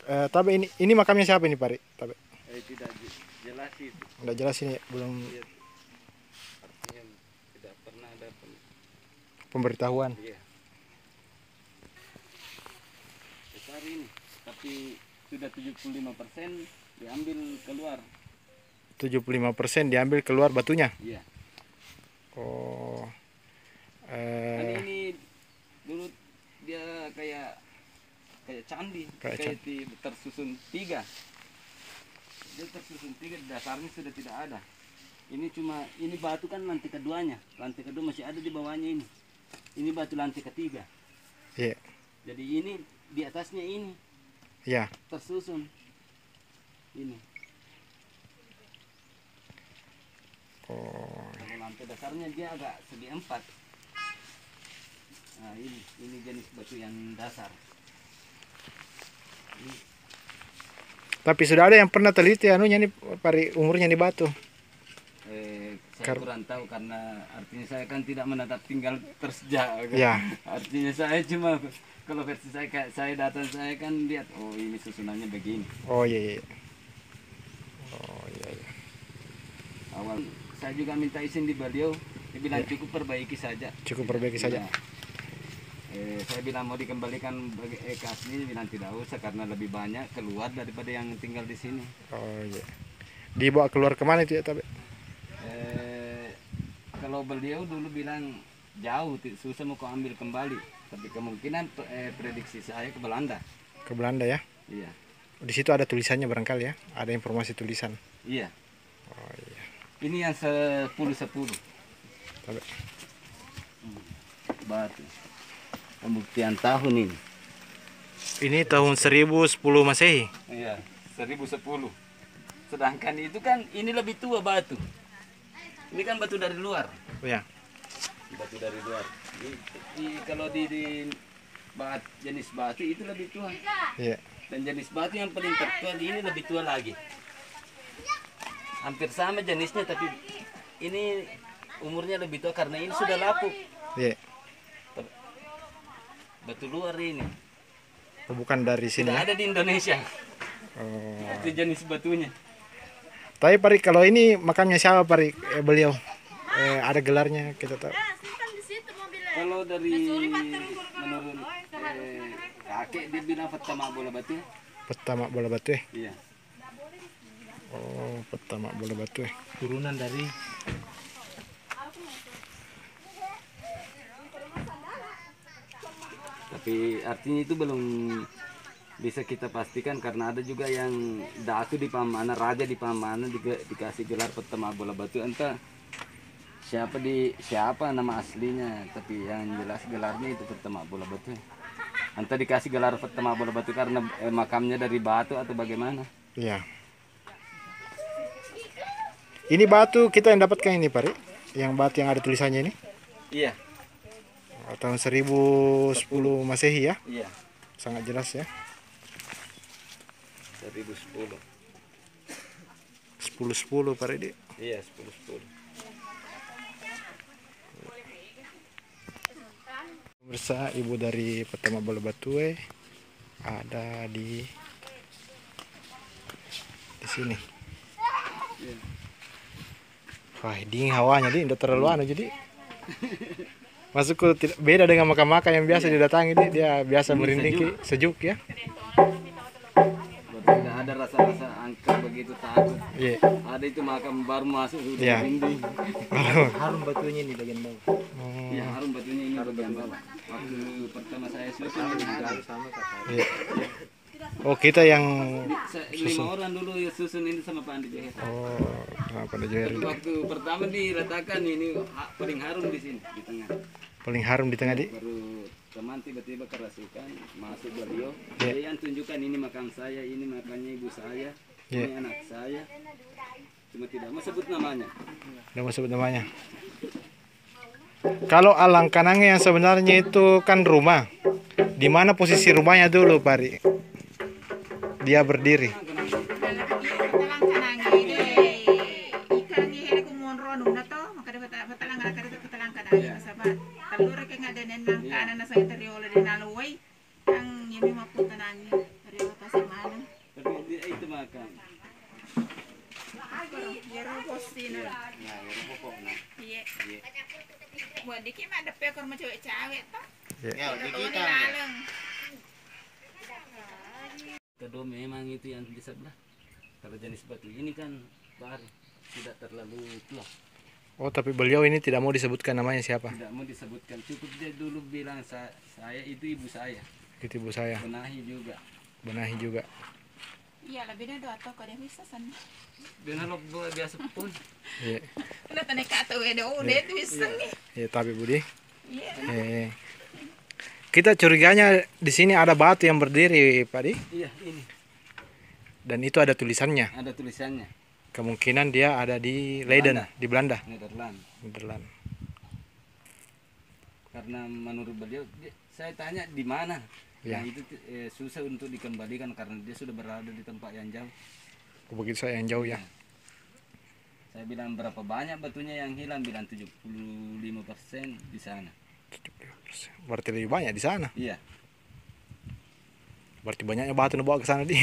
Tapi ini makamnya siapa ini, Pari? Tapi Tidak jelas itu. nggak jelas ini, belum Iya, artinya tidak pernah ada pemberitahuan. iya. Besar ini, tapi sudah 75% diambil keluar. 75% diambil keluar batunya. Iya. Oh. Kan ini dulu dia kayak candi, kayak tersusun tiga. Dia tersusun tiga, dasarnya sudah tidak ada. Ini cuma, ini batu kan lantai keduanya. Lantai kedua masih ada di bawahnya ini. Ini batu lantai ketiga. Iya. Jadi ini di atasnya ini Iya. tersusun. Ini. Oh. Kalau lantai dasarnya dia agak segi empat. Nah ini jenis batu yang dasar. Ini, Tapi sudah ada yang pernah teliti anunya nih, Pari, umurnya nih batu. saya kurang tahu karena artinya saya kan tidak menetap tinggal tersejak. Ya. Artinya saya cuma kalau versi saya datang saya kan lihat oh ini susunannya begini. Oh iya, iya. Oh iya, iya. Awal saya juga minta izin di beliau, dia bilang cukup perbaiki saja. Cukup perbaiki saja. Ya. Saya bilang mau dikembalikan ke asli, bilang tidak usah karena lebih banyak keluar daripada yang tinggal di sini. Oh iya. Dibawa keluar kemana itu ya, tapi? Kalau beliau dulu bilang jauh, susah mau kau ambil kembali. Tapi kemungkinan prediksi saya ke Belanda. Ke Belanda ya? Iya. Di situ ada tulisannya barangkali ya? Ada informasi tulisan. Iya. Oh iya. Ini yang 10-10. Tapi Batu. Pembuktian tahun ini. ini tahun 1010 Masehi. Iya, 1010. Sedangkan itu kan ini lebih tua batu. Ini kan batu dari luar. Oh ya. Batu dari luar. Kalau di jenis batu itu lebih tua. Iya. Dan jenis batu yang paling tertua ini lebih tua lagi. Hampir sama jenisnya tapi ini umurnya lebih tua karena ini sudah lapuk. Iya. Batu luar ini. Oh, bukan dari sini. Tidak Ya? ada di Indonesia. Oh. Itu jenis batunya. Tapi Pari, kalau ini makamnya siapa, Pari? Beliau ada gelarnya kita tahu. Kalau dari menurut kakek dia bilang pertama bola batu. Pertama bola batu ya? Iya. Oh, pertama bola batu ya. Turunan dari tapi artinya itu belum bisa kita pastikan karena ada juga yang datu di Pamana, raja di Pamana dikasih gelar pertama bola batu, entah siapa nama aslinya tapi yang jelas gelarnya itu pertama bola batu. Entah dikasih gelar pertama bola batu karena makamnya dari batu atau bagaimana. Iya. Ini batu kita yang dapatkan ini, Pari? Yang batu yang ada tulisannya ini? Iya. Tahun 1010 Masehi ya? Iya. Sangat jelas ya. 1010. 1010 Pari di. Iya, 1010. Pemirsa, ibu dari pertama bola batu ada di sini. Iya. Wah, dingin hawanya, di tidak terlalu anu jadi. Masukku beda dengan makam-makam yang biasa didatangi, dia biasa merinding sejuk ya. Tidak ada rasa-rasa angker begitu takut. Iya. Ada itu makam baru masuk sudah Iya. merinding. Harum batunya ini bagian bawah. Iya, harum batunya ini bagian bawah. Waktu pertama saya susun ini juga Sama kata. Iya. Oh, kita yang 5 orang dulu ya susun ini sama Pak Andi Johar. oh, kenapa ada Johar ini? Waktu pertama diletakkan ini paling harum di sini di tengah. Paling harum di tengah di. Baru teman tiba-tiba kerasukan masuk beliau. Iya. Dia yang tunjukkan ini makam saya, ini makamnya ibu saya, Iya. ini anak saya. Cuma tidak mau sebut namanya. Udah mau sebut namanya. Kalau alang kanangnya yang sebenarnya itu kan rumah. Di mana posisi rumahnya dulu, Pari? Dia berdiri. buat dikit mah ada pekor sama cewek-cewek toh. Ya, Udah di tahu kita. nih laleng. Kedua memang itu yang di sebelah. Kalau jenis batu ini kan baru tidak terlalu tua. Oh, tapi beliau ini tidak mau disebutkan namanya siapa? Tidak mau disebutkan. Cukup dia dulu bilang saya itu ibu saya. Itu ibu saya. Benahi juga. Benahi juga. Iya, lebih dari 2 toko dia bisa san. Benar biasa pun. Iya. Udah tanya kata udah udah itu bisa nih. Iya, tapi Budi. Iya. Kita curiganya di sini ada batu yang berdiri, Pak Di. Iya, ini. Dan itu ada tulisannya. Ada tulisannya. Kemungkinan dia ada di Leiden, Belanda. di Belanda. Nederland. Karena menurut beliau, saya tanya di mana. Ya. Nah, itu susah untuk dikembalikan karena dia sudah berada di tempat yang jauh. Begitu saya yang jauh ya. Saya bilang berapa banyak batunya yang hilang, bilang 75% di sana. 70%. Berarti lebih banyak di sana. Iya. Berarti banyaknya batu dibawa ke sana di.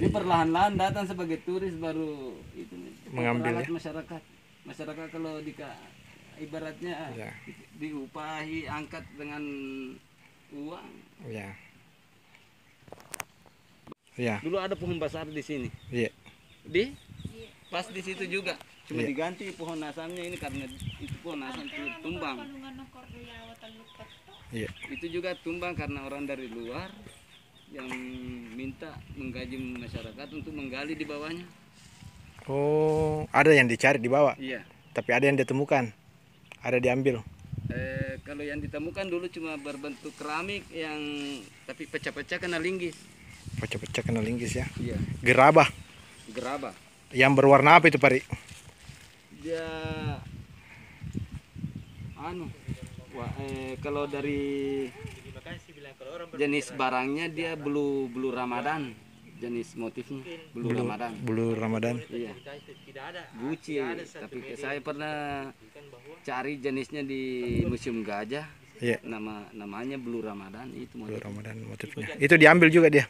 Dia perlahan-lahan datang sebagai turis baru itu Mengambil memperalat ya? masyarakat. Masyarakat kalau ibaratnya Ya. diupahi angkat dengan uang. Ya. Ya. Dulu ada pohon besar di sini. Iya. Pas di situ juga. Cuma Iya. diganti pohon asamnya ini karena itu pohon asam itu tumbang. Iya. Itu juga tumbang karena orang dari luar yang minta menggaji masyarakat untuk menggali di bawahnya. Oh, ada yang dicari di bawah, Iya. tapi ada yang ditemukan. Ada diambil. Kalau yang ditemukan dulu cuma berbentuk keramik yang tapi pecah-pecah kena linggis. Pecah-pecah kena linggis ya. Iya. Gerabah. Gerabah. Yang berwarna apa itu, Pari? Dia kalau dari jenis barangnya dia bulu Ramadan, jenis motifnya bulu Ramadan. Bulu Ramadan. Iya. Gucci. Tapi saya pernah cari jenisnya di Museum Gajah. Iya. Namanya bulu Ramadan itu Bulu motif. Ramadan motifnya. Itu diambil juga dia.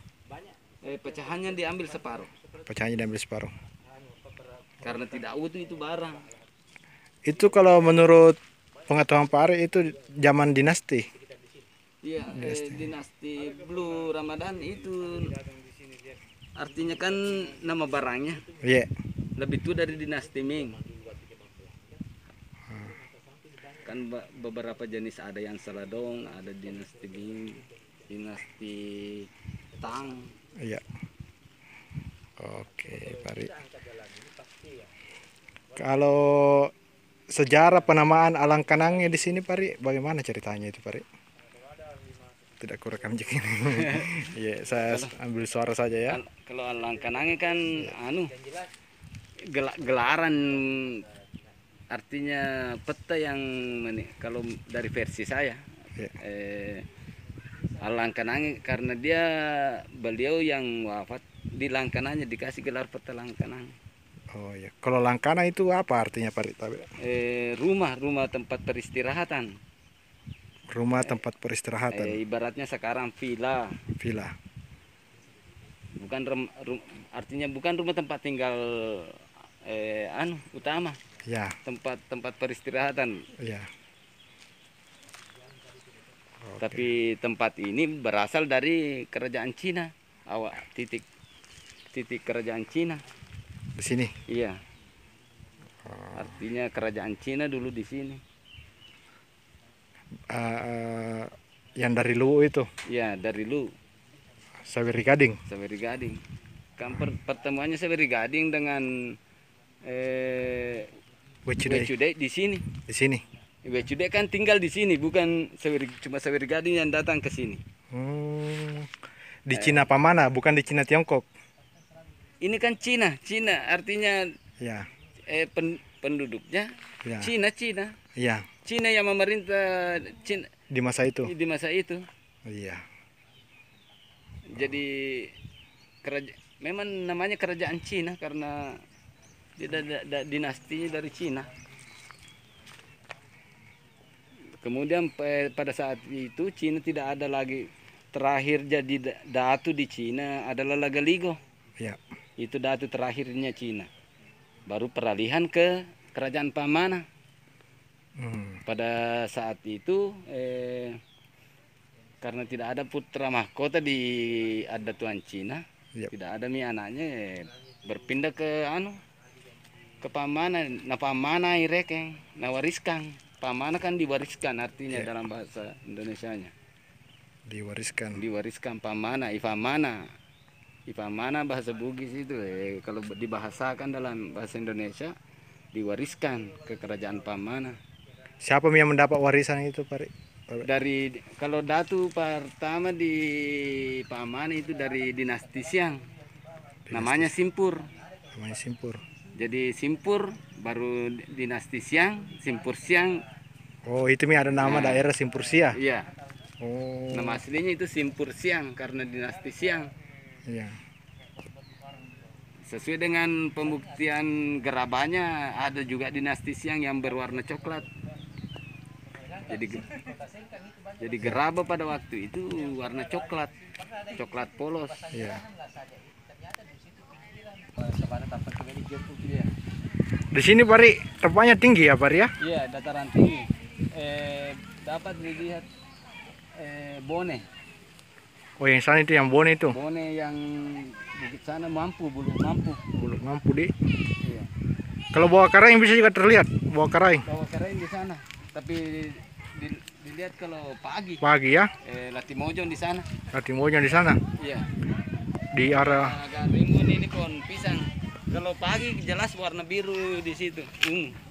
Pecahannya diambil separuh Pecahannya diambil separuh. karena tidak utuh itu barang. Itu kalau menurut pengetahuan Pak Ari itu zaman dinasti. Iya, dinasti Blue Ramadan itu artinya kan nama barangnya Iya. lebih tua dari dinasti Ming. Kan beberapa jenis ada yang Saladong, ada dinasti Ming, dinasti Tang. Iya. Oke, Pak Ari. Kalau sejarah penamaan Alangkanangnya di sini, Pak Ari, bagaimana ceritanya itu, Pak Ari? Tidak kurekam jek ini. Iya, saya ambil suara saja ya. Kalau Alangkanangi kan gelaran artinya peta yang kalau dari versi saya Iya. Alangkanangi karena beliau yang wafat di Langkananya dikasih gelar peta Langkanang. Oh iya. Kalau Langkana itu apa artinya, Pak Ari? Rumah tempat peristirahatan. Rumah tempat peristirahatan. Ibaratnya sekarang villa. Villa. Bukan artinya bukan rumah tempat tinggal utama. Ya. Tempat peristirahatan. Ya. Tapi tempat ini berasal dari kerajaan Cina. Titik kerajaan Cina. Di sini. Iya. Artinya kerajaan Cina dulu di sini. Yang dari Luwu itu. Iya, dari Lu. Saweri Gading. Saweri Gading. Kan pertemuannya Saweri Gading dengan Wecudai di sini. Di sini. Wecudai kan tinggal di sini, bukan cuma Saweri Gading yang datang ke sini. Di Cina Pamana, bukan di Cina Tiongkok. Ini kan Cina artinya Ya. Penduduknya Ya. Cina. Iya. Cina yang memerintah Cina Di masa itu. di masa itu. Iya. Jadi memang namanya kerajaan Cina karena dinastinya dari Cina. Kemudian pada saat itu Cina tidak ada lagi, terakhir jadi datu di Cina adalah Lagaligo. Iya. Itu datu terakhirnya Cina. Baru peralihan ke kerajaan Pamana. Pada saat itu karena tidak ada putra mahkota di adat Tuan Cina, tidak ada anaknya berpindah ke ke pamana. Nah pamana irekeng, nah wariskan. Pamana kan diwariskan artinya dalam bahasa Indonesianya. Diwariskan pamana, ifamana. Ifamana bahasa Bugis itu kalau dibahasakan dalam bahasa Indonesia diwariskan ke kerajaan Pamana. Siapa yang mendapat warisan itu, Pak? Dari kalau datu pertama di Pamana itu dari dinasti Siang. Namanya Simpur. Jadi Simpur baru dinasti Siang, Simpur Siang. Oh, itu ada nama daerah Simpur Siang. Iya. Oh. Nama aslinya itu Simpur Siang karena dinasti Siang. Iya. Sesuai dengan pembuktian gerabahnya ada juga dinasti Siang yang berwarna coklat. Jadi gerabah pada waktu itu warna coklat polos. Iya. Di sini Pari tempatnya tinggi ya Pari ya? Iya, dataran tinggi. Dapat dilihat Bone. Oh, yang sana itu yang Bone itu? Bone yang bukit sana Buluk Mampu di. Iya. Kalau Bawah Karaing bisa juga terlihat, Bawah Karaing di sana. Tapi dilihat kalau pagi. Pagi ya? Latimojong di sana. Latimojong di sana? Iya. Di arah agak rimbun ini pohon pisang. Kalau pagi jelas warna biru di situ.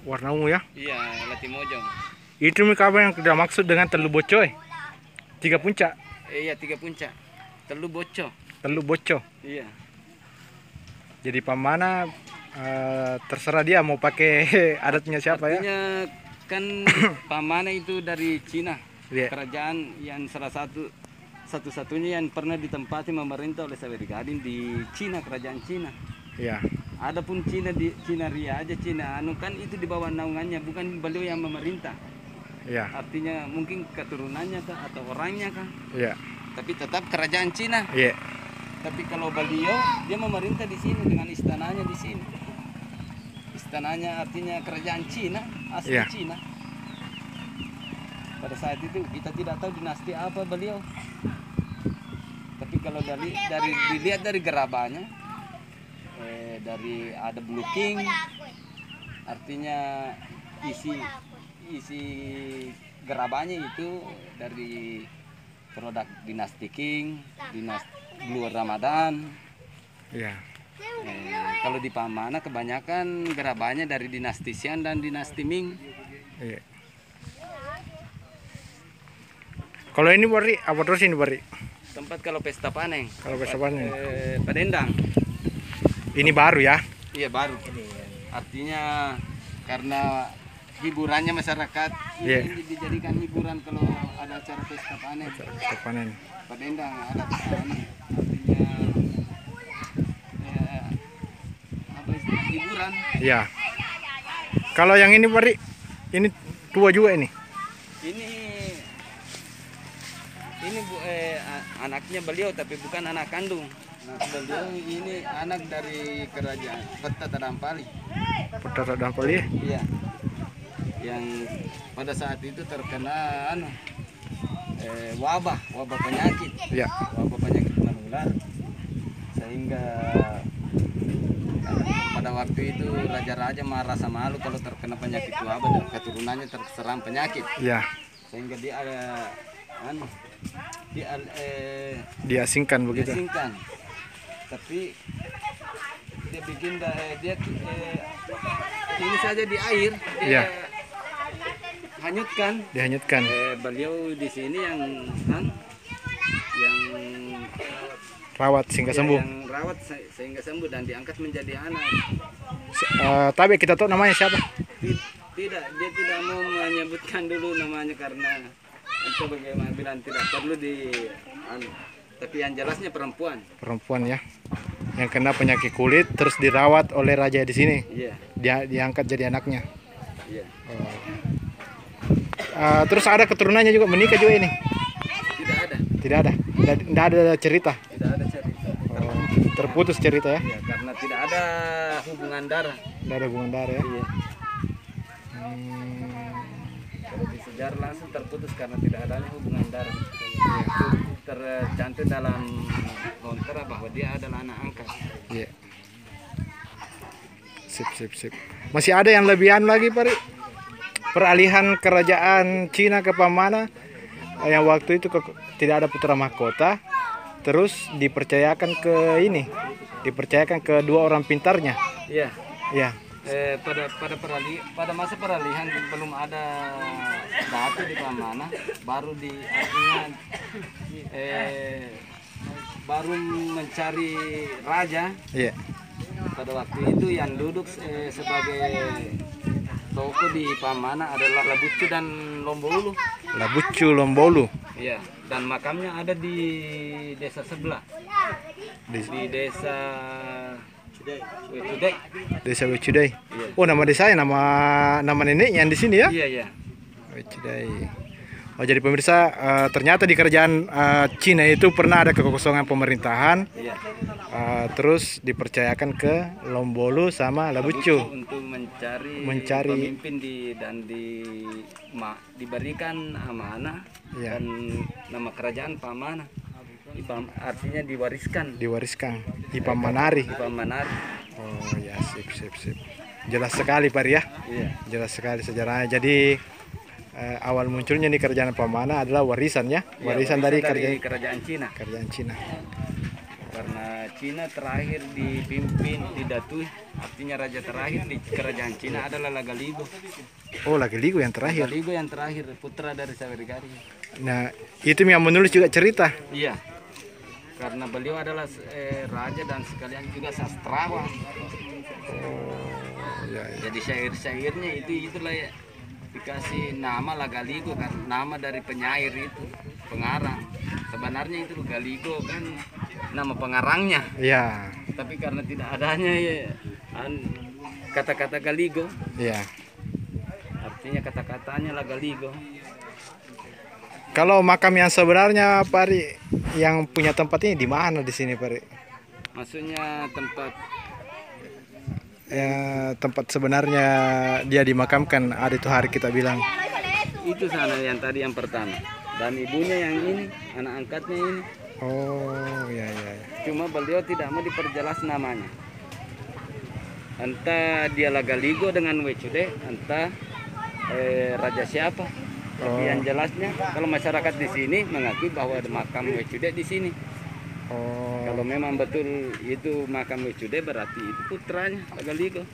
Warna ungu ya? Iya, Latimojong. Itu apa yang kita maksud dengan Telu Bocoy? 3 puncak. Iya, 3 puncak. Telu Boco. Iya. Jadi Pamana terserah dia mau pakai adatnya siapa. Artinya, ya? Kan Pamana itu dari Cina. Yeah. Kerajaan yang satu-satunya yang pernah ditempati memerintah oleh Sawadee Gading di Cina, kerajaan Cina. Iya. Adapun Cina di Cina Ria aja Cina kan itu di bawah naungannya, bukan beliau yang memerintah. Iya. Artinya mungkin keturunannya kah atau orangnya kah? Iya. Tapi tetap kerajaan Cina. Iya. Tapi kalau beliau dia memerintah di sini dengan istananya di sini. Istananya artinya kerajaan Cina, asli Cina. Pada saat itu kita tidak tahu dinasti apa beliau. Tapi kalau dilihat dari gerabahnya, dari ada Blue King, artinya isi gerabahnya itu dari produk dinasti King, dinasti Blue Ramadan. Iya. Kalau di Pamana kebanyakan gerabahnya dari dinasti Sian dan dinasti Ming. Iya. Kalau ini Bari, apa terus ini Bari? Tempat kalau pesta panen. Kalau pesta panen. Padendang. Ini baru ya? Iya baru. Artinya karena hiburannya masyarakat ini dijadikan hiburan kalau ada acara pesta panen. Pesta panen. Padendang ada pesta panen. Artinya apa istilah hiburan? Iya. Kalau yang ini Bari, ini tua juga ini. Ini anaknya beliau tapi bukan anak kandung. Beliau ini anak dari kerajaan Kota Tadampali. Kota Tadampali? Iya. Yang pada saat itu terkena wabah penyakit. Iya. Wabah penyakit menular. Sehingga pada waktu itu raja-raja merasa malu kalau terkena penyakit wabah dan keturunannya terserang penyakit. Iya. Sehingga dia diasingkan begitu. Diasingkan. Tapi dia bikin ini saja di air dia hanyutkan. Dihanyutkan. Beliau di sini yang rawat sehingga sembuh. Yang rawat sehingga sembuh dan diangkat menjadi anak. Tapi kita tahu namanya siapa? Tidak, dia tidak mau menyebutkan dulu namanya karena itu bagaimana bilang tidak perlu tapi yang jelasnya perempuan ya, yang kena penyakit kulit terus dirawat oleh raja di sini. Iya. Dia diangkat jadi anaknya. Iya. Terus ada keturunannya juga menikah juga ini? Tidak ada cerita. Tidak ada cerita. Terputus cerita ya? Iya, karena tidak ada hubungan darah. Tidak ada hubungan darah ya? Iya. secara langsung terputus karena tidak adanya hubungan darah. Tercantum dalam lontera bahwa dia adalah anak angkat. Iya. Sip. Masih ada yang lebihan lagi, Pari? Peralihan kerajaan Cina ke Pamana yang waktu itu tidak ada putra mahkota, terus dipercayakan ke dua orang pintarnya. Iya. Iya. Pada masa peralihan belum ada datu di Pamana, baru baru mencari raja. Iya. Pada waktu itu yang duduk sebagai tokoh di Pamana adalah Labucu dan Lombolu. Labucu Lombolu. Iya, dan makamnya ada di desa sebelah. Di desa Wecudai. Desa Wecudai. Iya. Oh, nama desanya, nama neneknya yang di sini ya? Iya. Wecudai. Oh, jadi pemirsa, ternyata di kerajaan Cina itu pernah ada kekosongan pemerintahan. Iya. Terus dipercayakan ke Lombolu sama Labucu Untuk mencari pemimpin diberikan amanah. Iya. Dan nama kerajaan Pamana. Artinya diwariskan. di Pamanari. Oh ya, sip. Jelas sekali, Pak ya. Iya. Jelas sekali sejarahnya. Jadi awal munculnya nih kerajaan Pamana adalah warisan ya, warisan dari kerajaan Cina. Kerajaan Cina. Karena Cina terakhir dipimpin, didatui, artinya raja terakhir di kerajaan Cina adalah Lagaligo. Oh, Lagaligo yang terakhir. Lagaligo yang terakhir, putra dari Sawergari. Nah, itu yang menulis juga cerita. Iya. Karena beliau adalah raja dan sekalian juga sastrawan. Oh, ya. Jadi syair-syairnya itulah ya, dikasih nama Lagaligo kan, nama dari penyair itu, pengarang. Sebenarnya itu Lagaligo kan nama pengarangnya. Iya. Tapi karena tidak adanya ya kata-kata Galigo. Iya. Artinya kata-katanya Lagaligo. Kalau makam yang sebenarnya, Pari, yang punya tempat ini di mana di sini, Pari? Maksudnya tempat sebenarnya dia dimakamkan, ada itu hari kita bilang. itu sana yang tadi yang pertama. Dan ibunya yang ini, anak angkatnya ini. Oh, ya. Cuma beliau tidak mau diperjelas namanya. Entah dia Lagaligo dengan Wecude, entah raja siapa. Tapi yang jelasnya kalau masyarakat di sini mengakui bahwa ada makam Wecude di sini. Oh. Kalau memang betul itu makam Wecude berarti itu putranya Lagaligo.